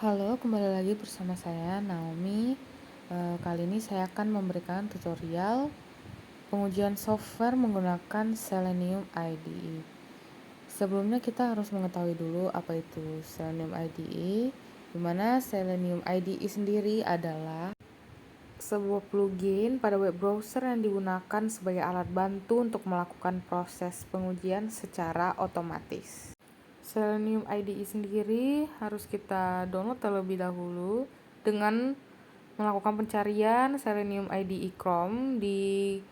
Halo, kembali lagi bersama saya Naomi. Kali ini saya akan memberikan tutorial pengujian software menggunakan Selenium IDE. Sebelumnya kita harus mengetahui dulu apa itu Selenium IDE, di mana Selenium IDE sendiri adalah sebuah plugin pada web browser yang digunakan sebagai alat bantu untuk melakukan proses pengujian secara otomatis. Selenium IDE sendiri harus kita download terlebih dahulu dengan melakukan pencarian Selenium IDE Chrome di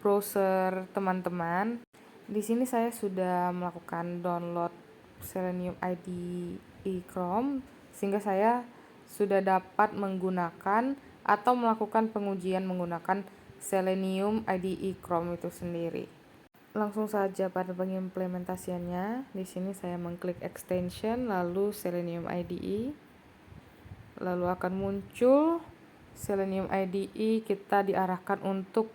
browser teman-teman. Di sini saya sudah melakukan download Selenium IDE Chrome sehingga saya sudah dapat menggunakan atau melakukan pengujian menggunakan Selenium IDE Chrome itu sendiri. Langsung saja pada pengimplementasiannya. Di sini saya mengklik extension lalu Selenium IDE. Lalu akan muncul Selenium IDE, kita diarahkan untuk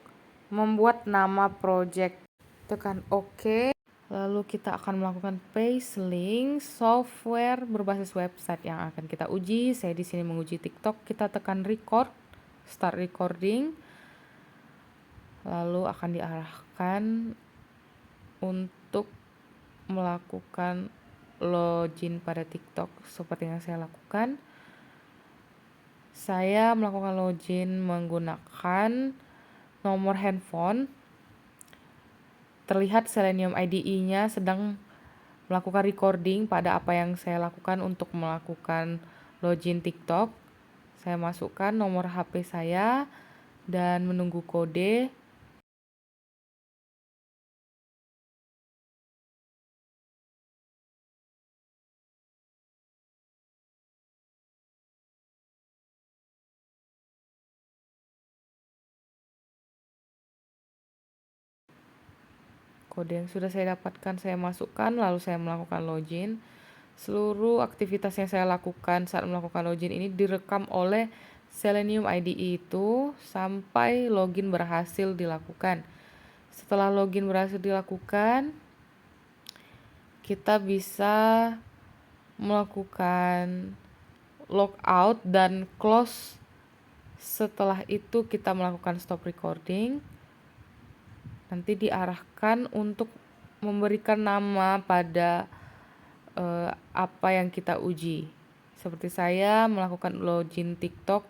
membuat nama project. Tekan OK. Lalu kita akan melakukan paste link software berbasis website yang akan kita uji. Saya di sini menguji TikTok. Kita tekan record, start recording. Lalu akan diarahkan untuk melakukan login pada TikTok seperti yang saya lakukan. Saya melakukan login menggunakan nomor handphone. Terlihat Selenium IDE-nya sedang melakukan recording pada apa yang saya lakukan untuk melakukan login TikTok. Saya masukkan nomor HP saya dan menunggu kode. Kode yang sudah saya dapatkan saya masukkan, lalu saya melakukan login. Seluruh aktivitas yang saya lakukan saat melakukan login ini direkam oleh Selenium IDE itu sampai login berhasil dilakukan. Setelah login berhasil dilakukan, kita bisa melakukan logout dan close. Setelah itu kita melakukan stop recording. Nanti diarahkan untuk memberikan nama pada apa yang kita uji. Seperti saya melakukan login TikTok,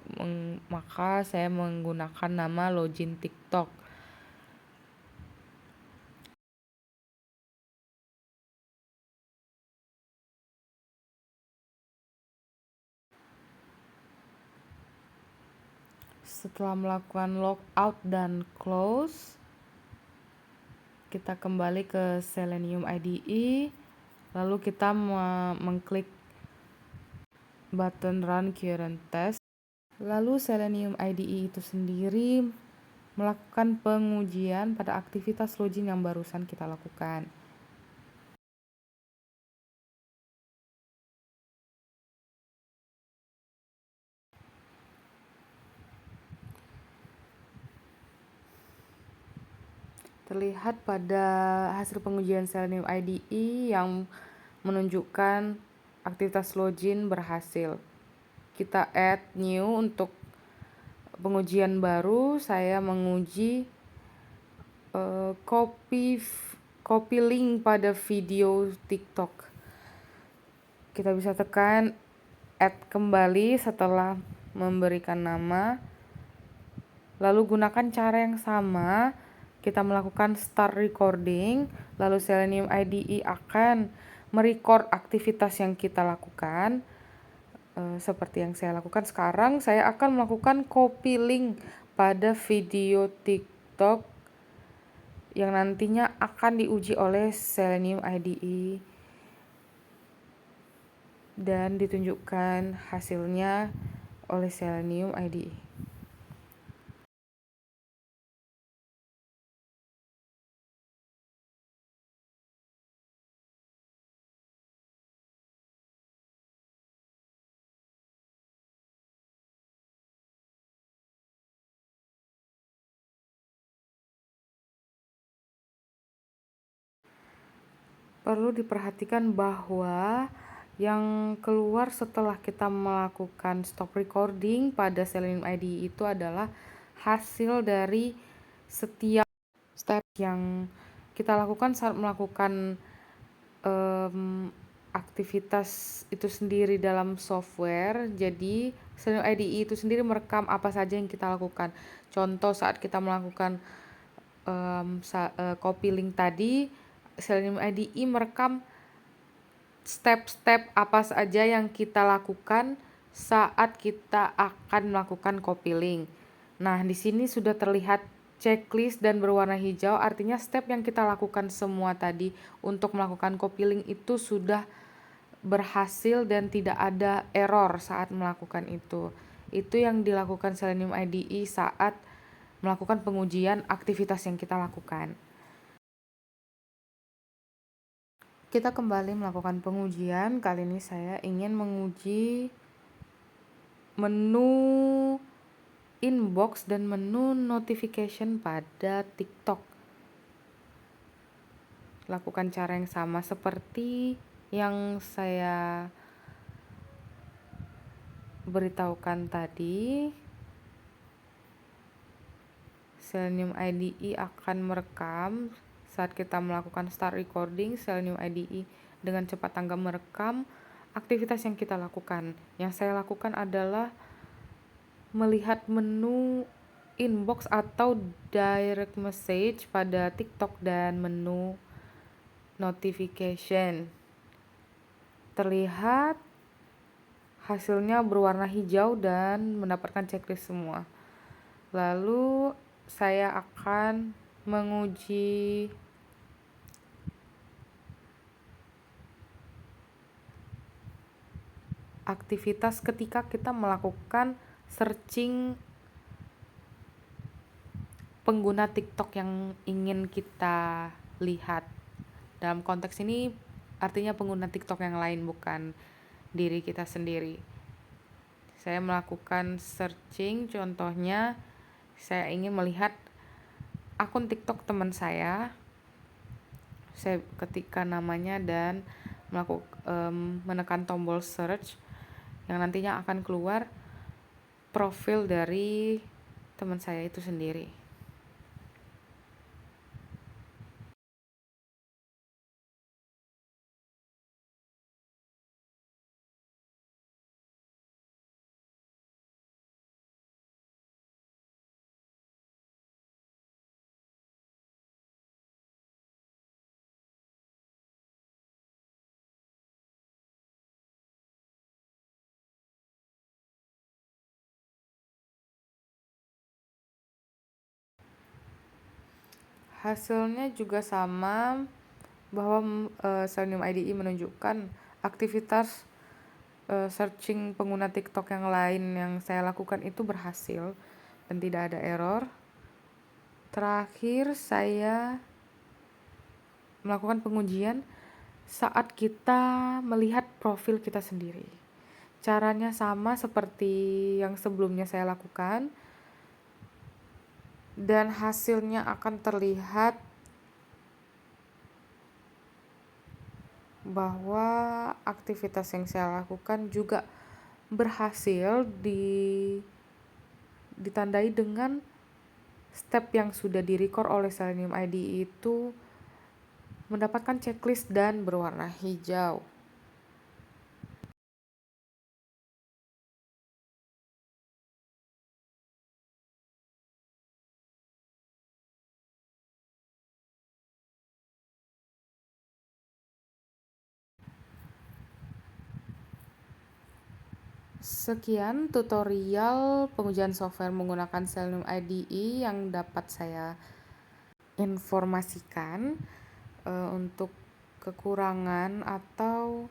maka saya menggunakan nama login TikTok. Setelah melakukan logout dan close, kita kembali ke Selenium IDE, lalu kita mengklik button Run Current Test. Lalu Selenium IDE itu sendiri melakukan pengujian pada aktivitas login yang barusan kita lakukan. Terlihat pada hasil pengujian Selenium IDE yang menunjukkan aktivitas login berhasil. Kita add new untuk pengujian baru. Saya menguji copy link pada video TikTok. Kita bisa tekan add kembali setelah memberikan nama. Lalu gunakan cara yang sama. Kita melakukan start recording, lalu Selenium IDE akan merecord aktivitas yang kita lakukan. Seperti yang saya lakukan sekarang, saya akan melakukan copy link pada video TikTok yang nantinya akan diuji oleh Selenium IDE dan ditunjukkan hasilnya oleh Selenium IDE. Perlu diperhatikan bahwa Yang keluar setelah kita melakukan stop recording pada Selenium IDE itu adalah hasil dari setiap step yang kita lakukan saat melakukan aktivitas itu sendiri dalam software. Jadi Selenium IDE itu sendiri merekam apa saja yang kita lakukan. Contoh saat kita melakukan copy link tadi, Selenium IDE merekam step-step apa saja yang kita lakukan saat kita akan melakukan copy link. Nah, di sini sudah terlihat checklist dan berwarna hijau, artinya step yang kita lakukan semua tadi untuk melakukan copy link itu sudah berhasil dan tidak ada error saat melakukan itu. Itu yang dilakukan Selenium IDE saat melakukan pengujian aktivitas yang kita lakukan. Kita kembali melakukan pengujian. Kali ini saya ingin menguji menu inbox dan menu notification pada TikTok. Lakukan cara yang sama seperti yang saya beritahukan tadi. Selenium IDE akan merekam saat kita melakukan start recording. Selenium IDE dengan cepat tanggap merekam aktivitas yang kita lakukan. Yang saya lakukan adalah melihat menu inbox atau direct message pada TikTok dan menu notification. Terlihat hasilnya berwarna hijau dan mendapatkan checklist semua. Lalu saya akan menguji aktivitas ketika kita melakukan searching pengguna TikTok yang ingin kita lihat. Dalam konteks ini artinya pengguna TikTok yang lain, bukan diri kita sendiri. Saya melakukan searching, contohnya saya ingin melihat akun TikTok teman saya. Saya ketikkan namanya dan menekan tombol search yang nantinya akan keluar profil dari teman saya itu sendiri. Hasilnya juga sama, bahwa Selenium IDE menunjukkan aktivitas searching pengguna TikTok yang lain yang saya lakukan itu berhasil dan tidak ada error. Terakhir saya melakukan pengujian saat kita melihat profil kita sendiri. Caranya sama seperti yang sebelumnya saya lakukan, dan hasilnya akan terlihat bahwa aktivitas yang saya lakukan juga berhasil ditandai dengan step yang sudah direcord oleh Selenium IDE itu mendapatkan checklist dan berwarna hijau. Sekian tutorial pengujian software menggunakan Selenium IDE yang dapat saya informasikan. Untuk kekurangan atau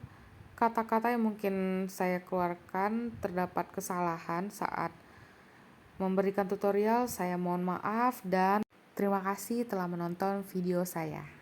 kata-kata yang mungkin saya keluarkan terdapat kesalahan saat memberikan tutorial, saya mohon maaf dan terima kasih telah menonton video saya.